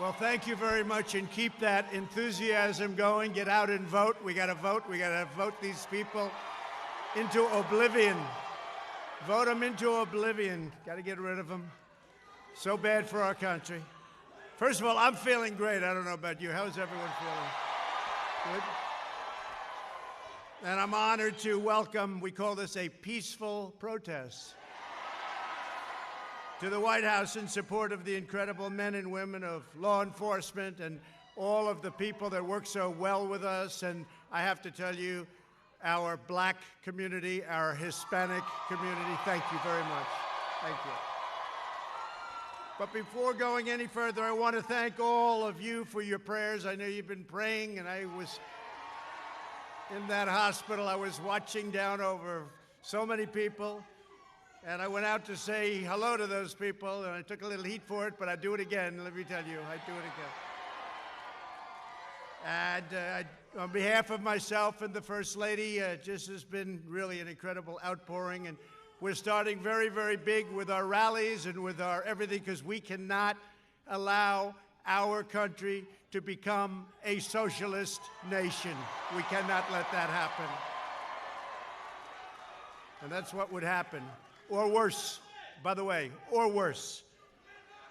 Well, thank you very much, and keep that enthusiasm going. Get out and vote. We got to vote. We got to vote these people into oblivion. Vote them into oblivion. Got to get rid of them. So bad for our country. First of all, I'm feeling great. I don't know about you. How's everyone feeling? Good? And I'm honored to welcome, we call this a peaceful protest, to the White House in support of the incredible men and women of law enforcement and all of the people that work so well with us. And I have to tell you, our black community, our Hispanic community, thank you very much. Thank you. But before going any further, I want to thank all of you for your prayers. I know you've been praying, and I was in that hospital. I was watching down over so many people. And I went out to say hello to those people, and I took a little heat for it, but I'd do it again. Let me tell you, I'd do it again. And on behalf of myself and the First Lady, just has been really an incredible outpouring. And we're starting very, very big with our rallies and with our everything, because we cannot allow our country to become a socialist nation. We cannot let that happen. And that's what would happen. Or worse, by the way, or worse.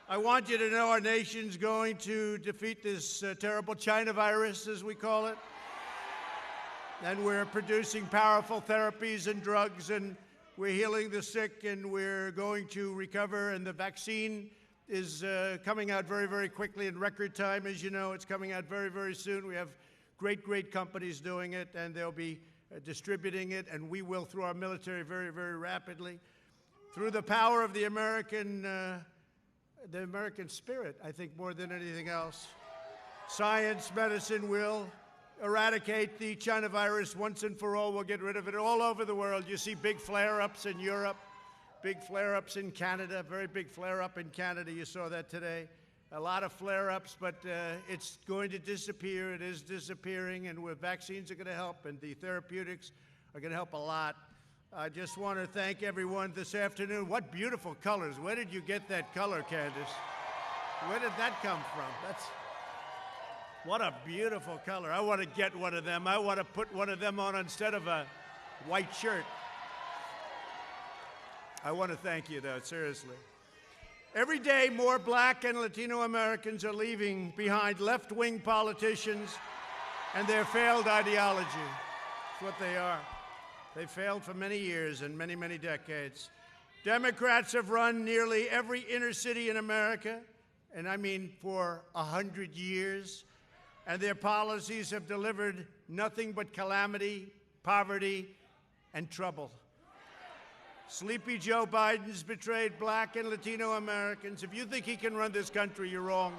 I want you to know our nation's going to defeat this terrible China virus, as we call it. And we're producing powerful therapies and drugs, and we're healing the sick, and we're going to recover. And the vaccine is coming out very, very quickly in record time. As you know, it's coming out very, very soon. We have great, great companies doing it, and they'll be distributing it, and we will through our military very, very rapidly. Through the power of the American spirit, I think, more than anything else. Science, medicine will eradicate the China virus once and for all. We'll get rid of it all over the world. You see big flare-ups in Europe, big flare-ups in Canada, very big flare-up in Canada. You saw that today. A lot of flare-ups, but it's going to disappear. It is disappearing, and vaccines are going to help, and the therapeutics are going to help a lot. I just want to thank everyone this afternoon. What beautiful colors. Where did you get that color, Candace? Where did that come from? What a beautiful color. I want to get one of them. I want to put one of them on instead of a white shirt. I want to thank you, though, seriously. Every day, more black and Latino Americans are leaving behind left-wing politicians and their failed ideology. That's what they are. They failed for many years and many, many decades. Democrats have run nearly every inner city in America, and I mean for 100 years, and their policies have delivered nothing but calamity, poverty, and trouble. Sleepy Joe Biden's betrayed black and Latino Americans. If you think he can run this country, you're wrong.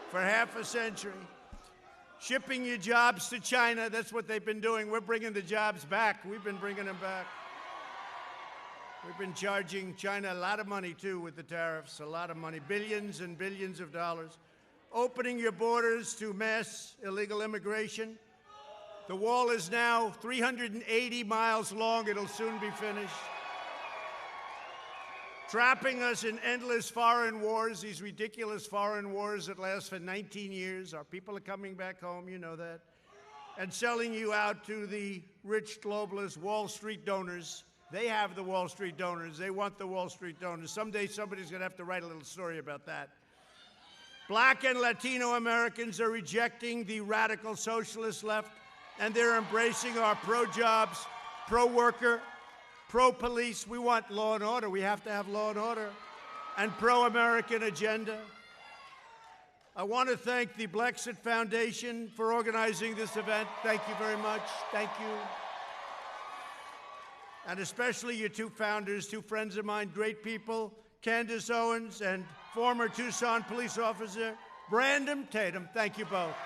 For half a century. Shipping your jobs to China, that's what they've been doing. We're bringing the jobs back. We've been bringing them back. We've been charging China a lot of money, too, with the tariffs, a lot of money, billions and billions of dollars. Opening your borders to mass illegal immigration. The wall is now 380 miles long. It'll soon be finished. Trapping us in endless foreign wars, these ridiculous foreign wars that last for 19 years. Our people are coming back home, you know that. And selling you out to the rich globalist Wall Street donors. They have the Wall Street donors. They want the Wall Street donors. Someday somebody's going to have to write a little story about that. Black and Latino Americans are rejecting the radical socialist left, and they're embracing our pro-jobs, pro-worker, pro-police. We want law and order. We have to have law and order. And pro-American agenda. I want to thank the Blexit Foundation for organizing this event. Thank you very much. Thank you. And especially your two founders, two friends of mine, great people, Candace Owens and former Tucson police officer Brandon Tatum. Thank you both.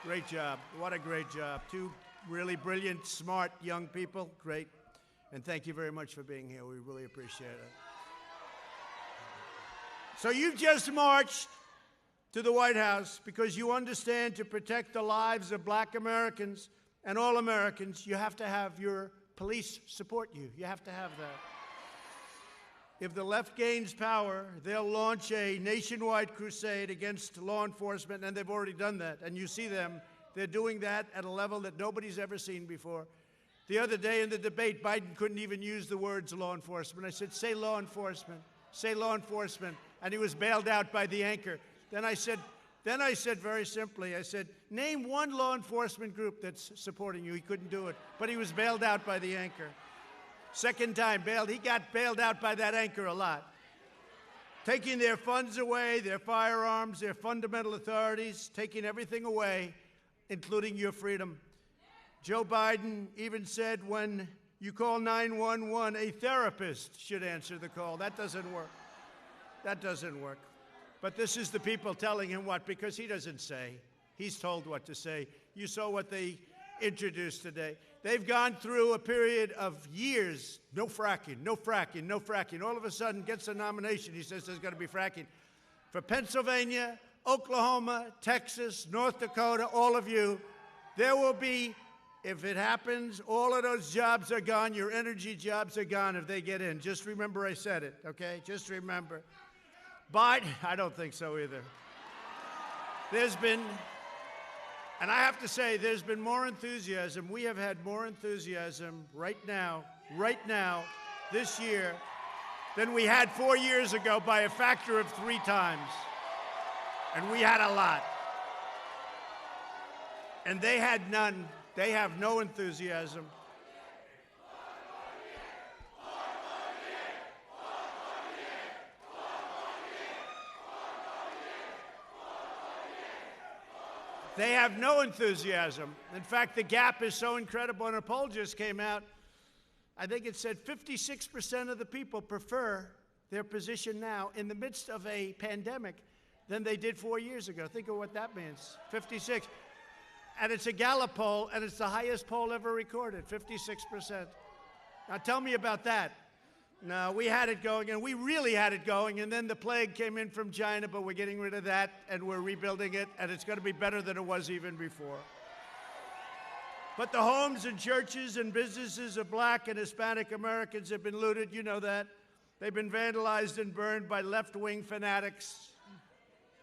Great job. What a great job. Two really brilliant, smart young people. Great. And thank you very much for being here. We really appreciate it. So you've just marched to the White House because you understand to protect the lives of black Americans and all Americans, you have to have your police support you. You have to have that. If the left gains power, they'll launch a nationwide crusade against law enforcement, and they've already done that. And you see them. They're doing that at a level that nobody's ever seen before. The other day in the debate, Biden couldn't even use the words law enforcement. I said, say law enforcement, say law enforcement. And he was bailed out by the anchor. Then I said very simply, I said, name one law enforcement group that's supporting you. He couldn't do it, but he was bailed out by the anchor. Second time bailed. He got bailed out by that anchor a lot. Taking their funds away, their firearms, their fundamental authorities, taking everything away, including your freedom. Joe Biden even said when you call 911, a therapist should answer the call. That doesn't work. That doesn't work. But this is the people telling him what, because he doesn't say. He's told what to say. You saw what they introduced today. They've gone through a period of years, no fracking, no fracking, no fracking. All of a sudden gets a nomination. He says there's going to be fracking. For Pennsylvania, Oklahoma, Texas, North Dakota, all of you, there will be, if it happens, all of those jobs are gone. Your energy jobs are gone if they get in. Just remember I said it, okay? Just remember. Biden, I don't think so either. There's been, and I have to say, there's been more enthusiasm. We have had more enthusiasm right now, this year, than we had 4 years ago by a factor of 3 times. And we had a lot. And they had none. They have no enthusiasm. They have no enthusiasm. In fact, the gap is so incredible, and a poll just came out. I think it said 56% of the people prefer their position now in the midst of a pandemic than they did 4 years ago. Think of what that means, 56. And it's a Gallup poll, and it's the highest poll ever recorded, 56%. Now tell me about that. No, we had it going, and we really had it going, and then the plague came in from China, but we're getting rid of that, and we're rebuilding it, and it's going to be better than it was even before. But the homes and churches and businesses of Black and Hispanic Americans have been looted. You know that. They've been vandalized and burned by left-wing fanatics.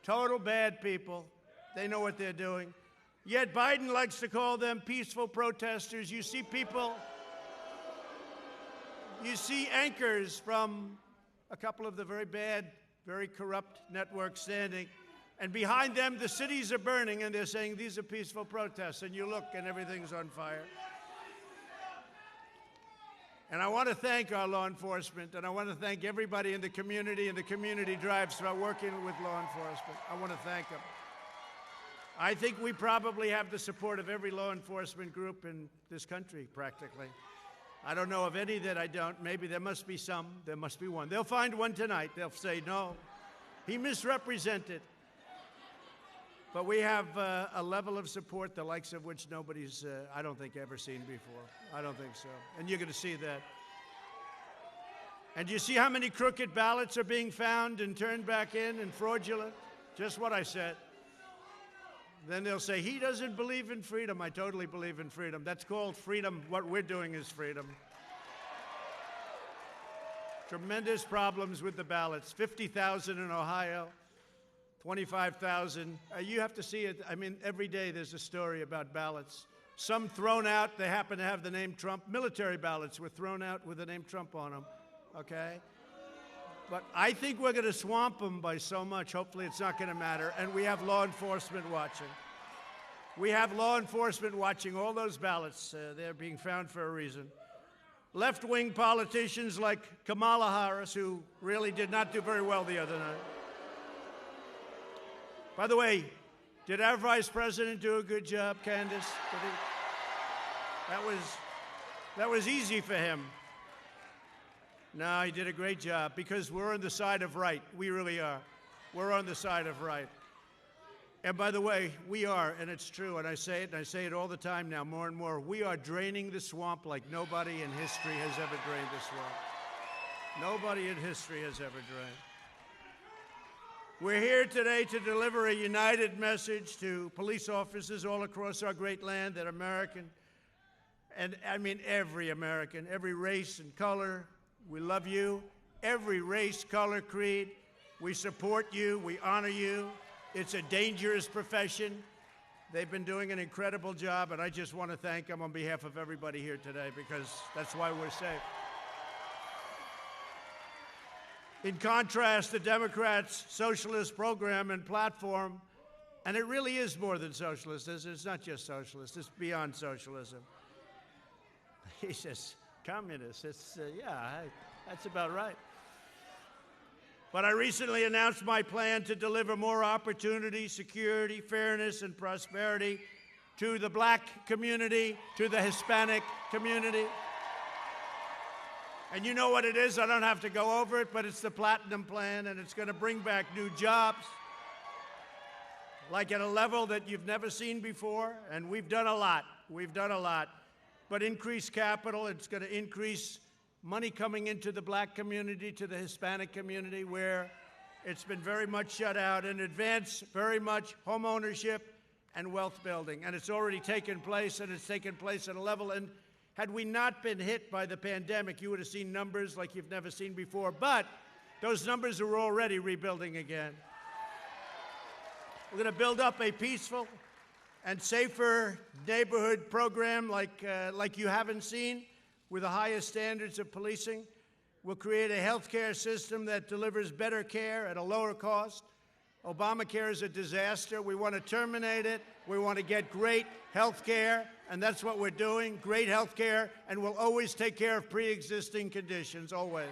Total bad people. They know what they're doing. Yet Biden likes to call them peaceful protesters. You see people, you see anchors from a couple of the very bad, very corrupt networks standing, and behind them the cities are burning, and they're saying these are peaceful protests, and you look and everything's on fire. And I want to thank our law enforcement, and I want to thank everybody in the community and the community drives for working with law enforcement. I want to thank them. I think we probably have the support of every law enforcement group in this country, practically. I don't know of any that I don't. Maybe there must be some. There must be one. They'll find one tonight. They'll say, no, he misrepresented. But we have a level of support, the likes of which nobody's, I don't think, ever seen before. I don't think so. And you're going to see that. And you see how many crooked ballots are being found and turned back in and fraudulent? Just what I said. Then they'll say, he doesn't believe in freedom. I totally believe in freedom. That's called freedom. What we're doing is freedom. Tremendous problems with the ballots. 50,000 in Ohio, 25,000. You have to see it. I mean, every day there's a story about ballots. Some thrown out, they happen to have the name Trump. Military ballots were thrown out with the name Trump on them, okay? But I think we're going to swamp them by so much. Hopefully it's not going to matter. And we have law enforcement watching. We have law enforcement watching all those ballots. They're being found for a reason. Left-wing politicians like Kamala Harris, who really did not do very well the other night. By the way, did our vice president do a good job, Candace? That was easy for him. No, he did a great job because we're on the side of right. We really are. We're on the side of right. And by the way, we are, and it's true, and I say it all the time now, more and more. We are draining the swamp like nobody in history has ever drained the swamp. Nobody in history has ever drained. We're here today to deliver a united message to police officers all across our great land that American, and I mean every American, every race and color, we love you, every race, color, creed. We support you. We honor you. It's a dangerous profession. They've been doing an incredible job, and I just want to thank them on behalf of everybody here today, because that's why we're safe. In contrast, the Democrats' socialist program and platform, and it really is more than socialist. It's not just socialist. It's beyond socialism. He says, communist. That's about right. But I recently announced my plan to deliver more opportunity, security, fairness, and prosperity to the black community, to the Hispanic community. And you know what it is. I don't have to go over it, but it's the Platinum Plan, and it's going to bring back new jobs, like at a level that you've never seen before. And we've done a lot. We've done a lot. But increased capital, it's going to increase money coming into the black community, to the Hispanic community, where it's been very much shut out, and advance very much home ownership and wealth building. And it's already taken place, and it's taken place at a level. And had we not been hit by the pandemic, you would have seen numbers like you've never seen before. But those numbers are already rebuilding again. We're going to build up a peaceful and safer neighborhood program like you haven't seen, with the highest standards of policing. We'll create a health care system that delivers better care at a lower cost. Obamacare is a disaster. We want to terminate it. We want to get great health care, and that's what we're doing, great health care, and we'll always take care of pre-existing conditions, always.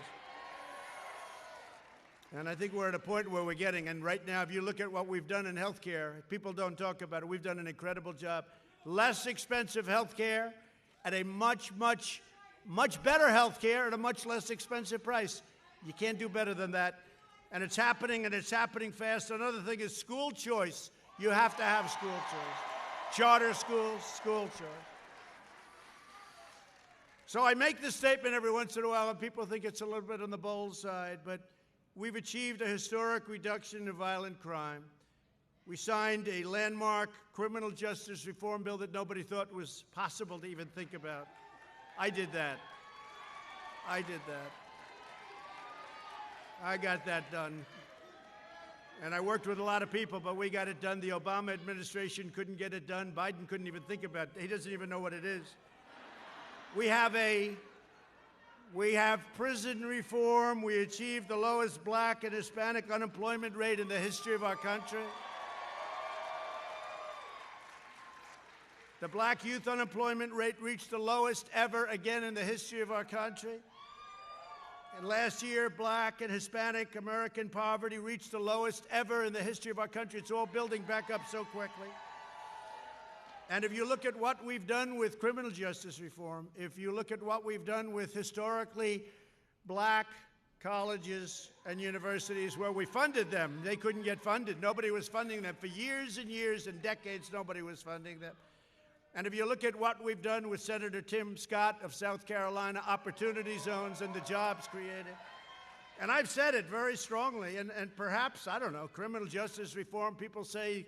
And I think we're at a point where we're getting, and right now, if you look at what we've done in health care, people don't talk about it. We've done an incredible job. Less expensive health care at a much better health care at a much less expensive price. You can't do better than that. And it's happening fast. Another thing is school choice. You have to have school choice. Charter schools, school choice. So I make this statement every once in a while, and people think it's a little bit on the bold side, but we've achieved a historic reduction in violent crime. We signed a landmark criminal justice reform bill that nobody thought was possible to even think about. I did that. I got that done. And I worked with a lot of people, but we got it done. The Obama administration couldn't get it done. Biden couldn't even think about it. He doesn't even know what it is. We have prison reform. We achieved the lowest black and Hispanic unemployment rate in the history of our country. The black youth unemployment rate reached the lowest ever again in the history of our country. And last year, black and Hispanic American poverty reached the lowest ever in the history of our country. It's all building back up so quickly. And if you look at what we've done with criminal justice reform, if you look at what we've done with historically black colleges and universities where we funded them, they couldn't get funded. Nobody was funding them. For years and years and decades, nobody was funding them. And if you look at what we've done with Senator Tim Scott of South Carolina, opportunity zones and the jobs created. And I've said it very strongly, and perhaps, I don't know, criminal justice reform, people say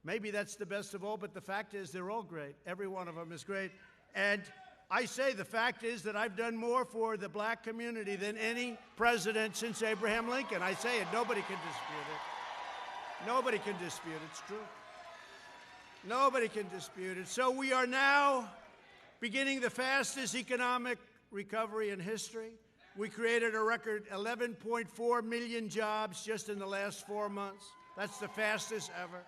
maybe that's the best of all, but the fact is they're all great. Every one of them is great. And I say the fact is that I've done more for the black community than any president since Abraham Lincoln. I say it, nobody can dispute it. Nobody can dispute it, it's true. Nobody can dispute it. So we are now beginning the fastest economic recovery in history. We created a record 11.4 million jobs just in the last 4 months. That's the fastest ever.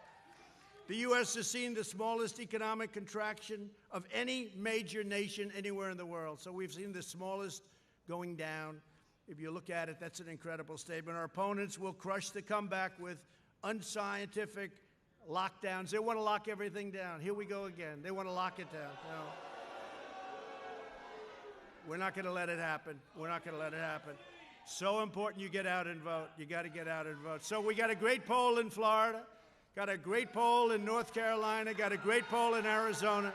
The U.S. has seen the smallest economic contraction of any major nation anywhere in the world. So we've seen the smallest going down. If you look at it, that's an incredible statement. Our opponents will crush the comeback with unscientific lockdowns. They want to lock everything down. Here we go again. They want to lock it down. No. We're not going to let it happen. We're not going to let it happen. So important you get out and vote. You got to get out and vote. So we got a great poll in Florida, got a great poll in North Carolina, got a great poll in Arizona,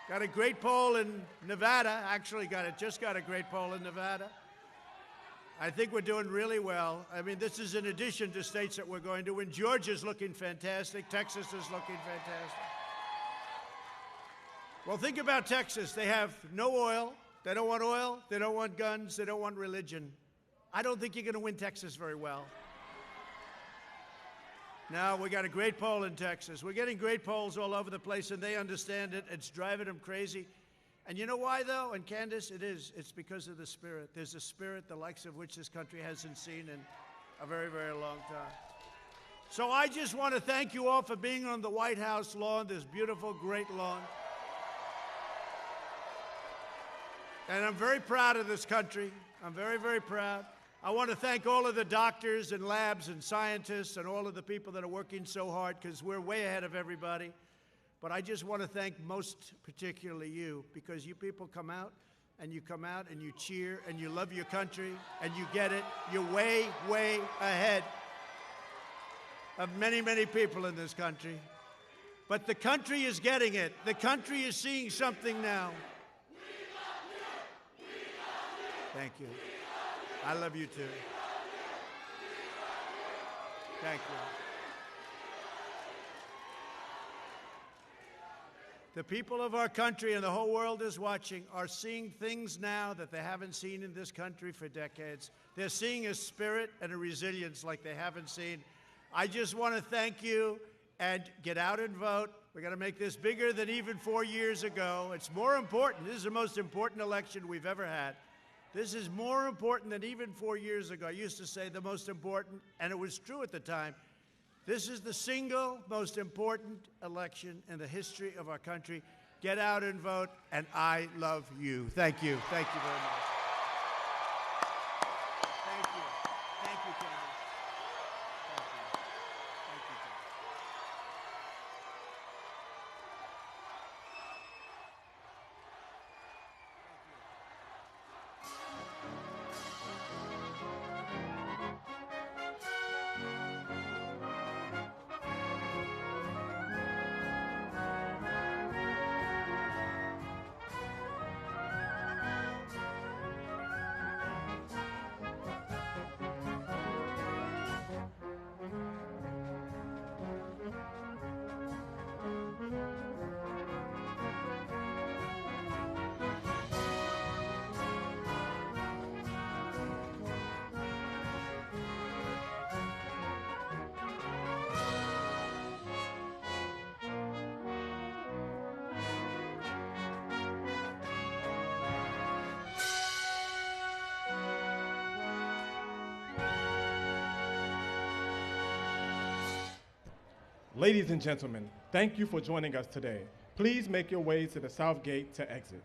got a great poll in Nevada. Actually, just got a great poll in Nevada. I think we're doing really well. I mean, this is in addition to states that we're going to win. Georgia's looking fantastic. Texas is looking fantastic. Well, think about Texas. They have no oil. They don't want oil, they don't want guns, they don't want religion. I don't think you're going to win Texas very well. Now, we got a great poll in Texas. We're getting great polls all over the place, and they understand it. It's driving them crazy. And you know why, though? And Candace, it's because of the spirit. There's a spirit the likes of which this country hasn't seen in a very, very long time. So I just want to thank you all for being on the White House lawn, this beautiful, great lawn. And I'm very proud of this country. I'm very, very proud. I want to thank all of the doctors and labs and scientists and all of the people that are working so hard, because we're way ahead of everybody. But I just want to thank most particularly you, because you people come out and you cheer and you love your country and you get it. You're way, way ahead of many, many people in this country. But the country is getting it. The country is seeing something now. Thank you. I love you too. Thank you. The people of our country and the whole world is watching are seeing things now that they haven't seen in this country for decades. They're seeing a spirit and a resilience like they haven't seen. I just want to thank you, and get out and vote. We're going to make this bigger than even 4 years ago. It's more important. This is the most important election we've ever had. This is more important than even 4 years ago. I used to say the most important, and it was true at the time. This is the single most important election in the history of our country. Get out and vote, and I love you. Thank you. Thank you very much. Thank you. Thank you, Candace. Thank you. Thank you, Candace. Ladies and gentlemen, thank you for joining us today. Please make your way to the South Gate to exit.